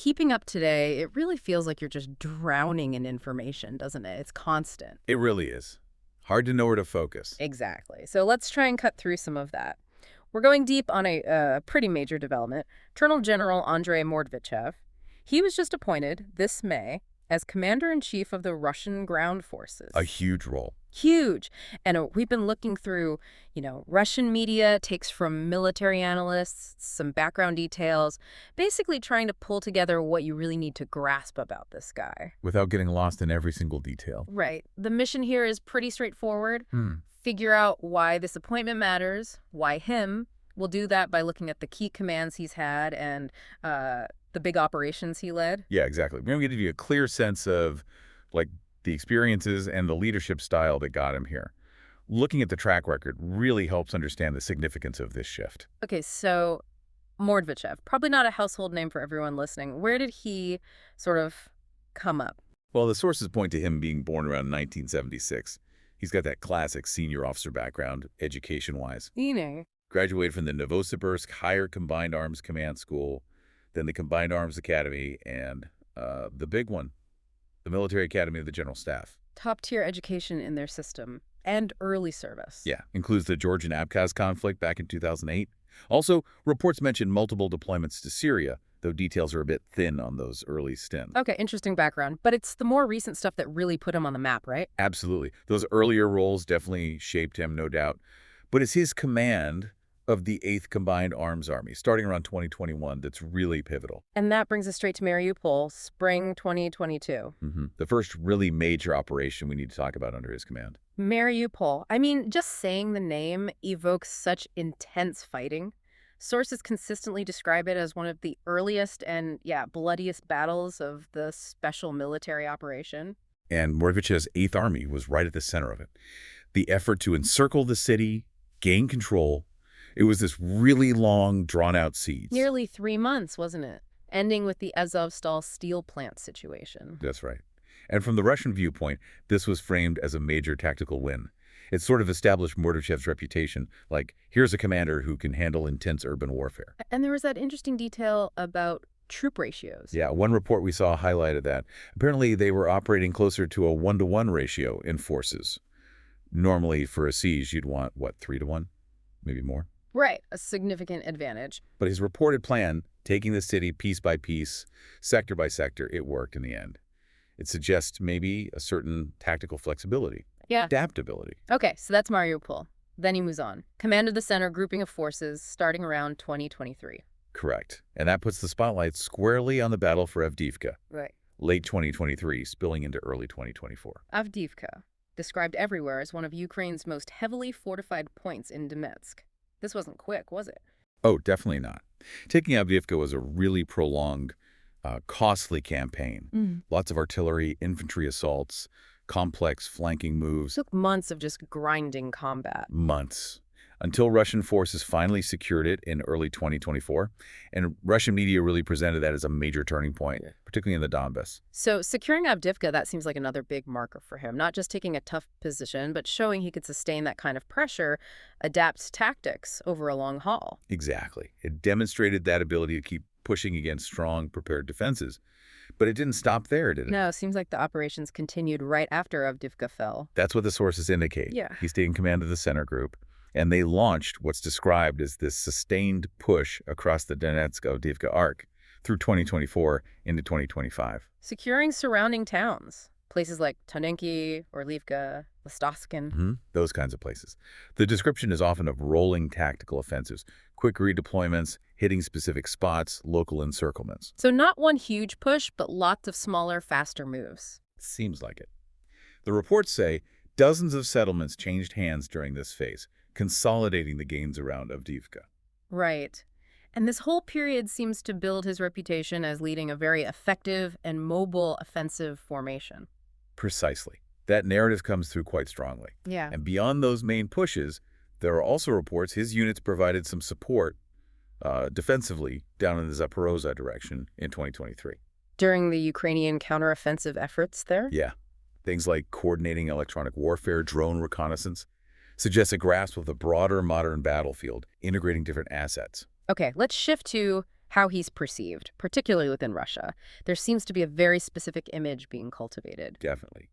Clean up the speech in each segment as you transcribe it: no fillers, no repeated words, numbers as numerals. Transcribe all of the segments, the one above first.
keeping up today, it really feels like you're just drowning in information, doesn't it? It's constant. It really is. Hard to know where to focus. Exactly. So let's try and cut through some of that. We're going deep on a pretty major development. Colonel General Andrey Mordvichev, he was just appointed this May as Commander-in-Chief of the Russian ground forces. A huge role. Huge. And we've been looking through, Russian media, takes from military analysts, some background details, basically trying to pull together what you really need to grasp about this guy. Without getting lost in every single detail. Right. The mission here is pretty straightforward. Figure out why this appointment matters, why him. We'll do that by looking at the key commands he's had and the big operations he led. Yeah, exactly. We're going to give you a clear sense of, the experiences and the leadership style that got him here. Looking at the track record really helps understand the significance of this shift. Okay, so Mordvichev, probably not a household name for everyone listening. Where did he sort of come up? Well, the sources point to him being born around 1976. He's got that classic senior officer background, education-wise. Graduated from the Novosibirsk Higher Combined Arms Command School, then the Combined Arms Academy, and the big one, the Military Academy of the General Staff. Top-tier education in their system and early service. Yeah, includes the Georgian-Abkhaz conflict back in 2008. Also, reports mention multiple deployments to Syria, though details are a bit thin on those early stints. Okay, interesting background. But it's the more recent stuff that really put him on the map, right? Absolutely. Those earlier roles definitely shaped him, no doubt. But it's his command of the 8th Combined Arms Army, starting around 2021, that's really pivotal. And that brings us straight to Mariupol, spring 2022. The first really major operation we need to talk about under his command. Mariupol. I mean, just saying the name evokes such intense fighting. Sources consistently describe it as one of the earliest and, bloodiest battles of the special military operation. And Mordvichev's 8th Army was right at the center of it. The effort to encircle the city, gain control. It was this really long, drawn-out siege. Nearly 3 months, wasn't it? Ending with the Azovstal steel plant situation. That's right. And from the Russian viewpoint, this was framed as a major tactical win. It sort of established Mordvichev's reputation, like, here's a commander who can handle intense urban warfare. And there was that interesting detail about troop ratios. Yeah, one report we saw highlighted that. Apparently, they were operating closer to a 1-to-1 ratio in forces. Normally, for a siege, you'd want, 3-to-1? Maybe more? Right, a significant advantage. But his reported plan, taking the city piece by piece, sector by sector, it worked in the end. It suggests maybe a certain tactical flexibility. Yeah. Adaptability. Okay, so that's Mariupol. Then he moves on. Command of the center grouping of forces starting around 2023. Correct. And that puts the spotlight squarely on the battle for Avdiivka. Right. Late 2023, spilling into early 2024. Avdiivka, described everywhere as one of Ukraine's most heavily fortified points in Donetsk. This wasn't quick, was it? Oh, definitely not. Taking Avdiivka was a really prolonged, costly campaign. Lots of artillery, infantry assaults, complex flanking moves. Took months of just grinding combat. Months. Until Russian forces finally secured it in early 2024. And Russian media really presented that as a major turning point, particularly in the Donbass. So securing Avdiivka, that seems like another big marker for him. Not just taking a tough position, but showing he could sustain that kind of pressure, adapt tactics over a long haul. Exactly. It demonstrated that ability to keep pushing against strong, prepared defenses. But it didn't stop there, did it? No, it seems like the operations continued right after Avdiivka fell. That's what the sources indicate. Yeah. He stayed in command of the center group. And they launched what's described as this sustained push across the Donetsk-Avdiivka arc through 2024 into 2025. Securing surrounding towns, places like Tonenki, Orlivka, Listoskin. Those kinds of places. The description is often of rolling tactical offensives, quick redeployments, hitting specific spots, local encirclements. So not one huge push, but lots of smaller, faster moves. Seems like it. The reports say dozens of settlements changed hands during this phase, consolidating the gains around Avdiivka. Right. And this whole period seems to build his reputation as leading a very effective and mobile offensive formation. Precisely. That narrative comes through quite strongly. Yeah. And beyond those main pushes, there are also reports his units provided some support defensively down in the Zaporozhye direction in 2023. During the Ukrainian counteroffensive efforts there? Yeah. Things like coordinating electronic warfare, drone reconnaissance, suggests a grasp of the broader modern battlefield, integrating different assets. Okay, let's shift to how he's perceived, particularly within Russia. There seems to be a very specific image being cultivated. Definitely.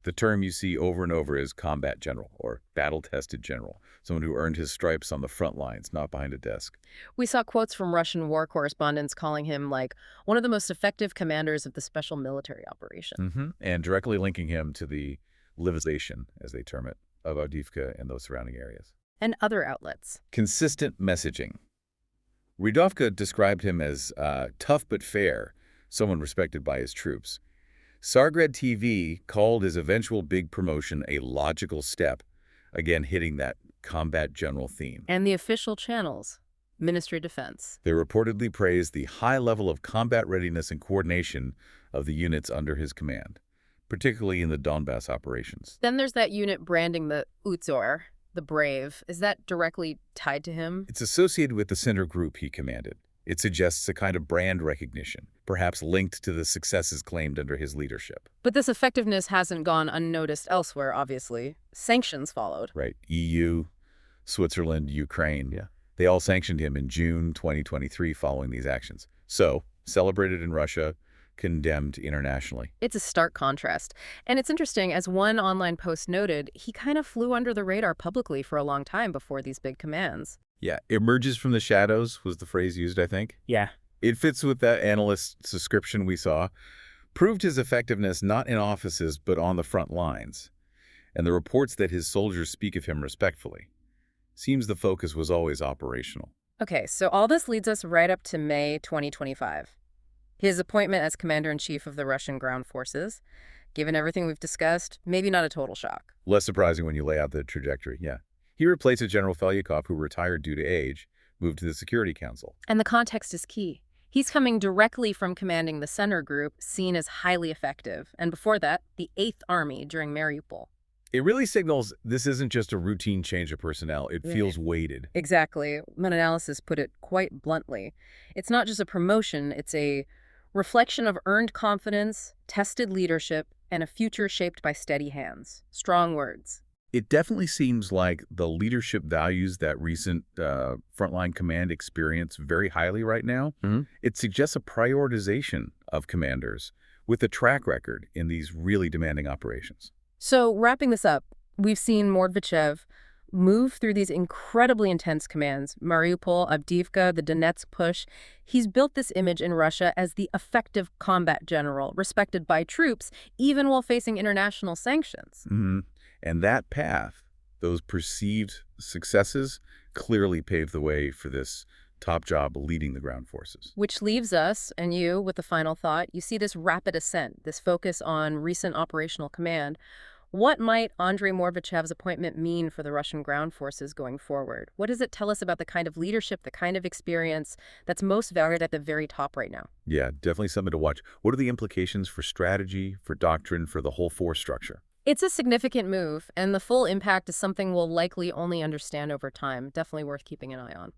The term you see over and over is combat general or battle-tested general, someone who earned his stripes on the front lines, not behind a desk. We saw quotes from Russian war correspondents calling him, like, one of the most effective commanders of the special military operation. And directly linking him to the Livization, as they term it, of Avdiivka and those surrounding areas. And other outlets. Consistent messaging. Rydovka described him as tough but fair, someone respected by his troops. Tsargrad TV called his eventual big promotion a logical step, again hitting that combat general theme. And the official channels, Ministry of Defense. They reportedly praised the high level of combat readiness and coordination of the units under his command, particularly in the Donbass operations. Then there's that unit branding the Uzor, the Brave. Is that directly tied to him? It's associated with the center group he commanded. It suggests a kind of brand recognition, perhaps linked to the successes claimed under his leadership. But this effectiveness hasn't gone unnoticed elsewhere, obviously. Sanctions followed. Right. EU, Switzerland, Ukraine. Yeah. They all sanctioned him in June 2023 following these actions. So, celebrated in Russia, condemned internationally. It's a stark contrast. And it's interesting, as one online post noted, he kind of flew under the radar publicly for a long time before these big commands. Yeah, emerges from the shadows was the phrase used, I think. Yeah. It fits with that analyst's description we saw. Proved his effectiveness not in offices, but on the front lines. And the reports that his soldiers speak of him respectfully. Seems the focus was always operational. Okay, so all this leads us right up to May 2025. His appointment as commander-in-chief of the Russian ground forces. Given everything we've discussed, maybe not a total shock. Less surprising when you lay out the trajectory, yeah. He replaces General Felyakov, who retired due to age, moved to the Security Council. And the context is key. He's coming directly from commanding the center group, seen as highly effective, and before that, the 8th Army during Mariupol. It really signals this isn't just a routine change of personnel. It feels weighted. Exactly. Meta-analysis put it quite bluntly. It's not just a promotion, it's a reflection of earned confidence, tested leadership, and a future shaped by steady hands. Strong words. It definitely seems like the leadership values that recent frontline command experience very highly right now. It suggests a prioritization of commanders with a track record in these really demanding operations. So wrapping this up, we've seen Mordvichev move through these incredibly intense commands, Mariupol, Avdiivka, the Donetsk push. He's built this image in Russia as the effective combat general, respected by troops, even while facing international sanctions. And that path, those perceived successes, clearly paved the way for this top job leading the ground forces. Which leaves us, and you, with the final thought. You see this rapid ascent, this focus on recent operational command. What might Andrey Mordvichev's appointment mean for the Russian ground forces going forward? What does it tell us about the kind of leadership, the kind of experience that's most valued at the very top right now? Yeah, definitely something to watch. What are the implications for strategy, for doctrine, for the whole force structure? It's a significant move, and the full impact is something we'll likely only understand over time. Definitely worth keeping an eye on.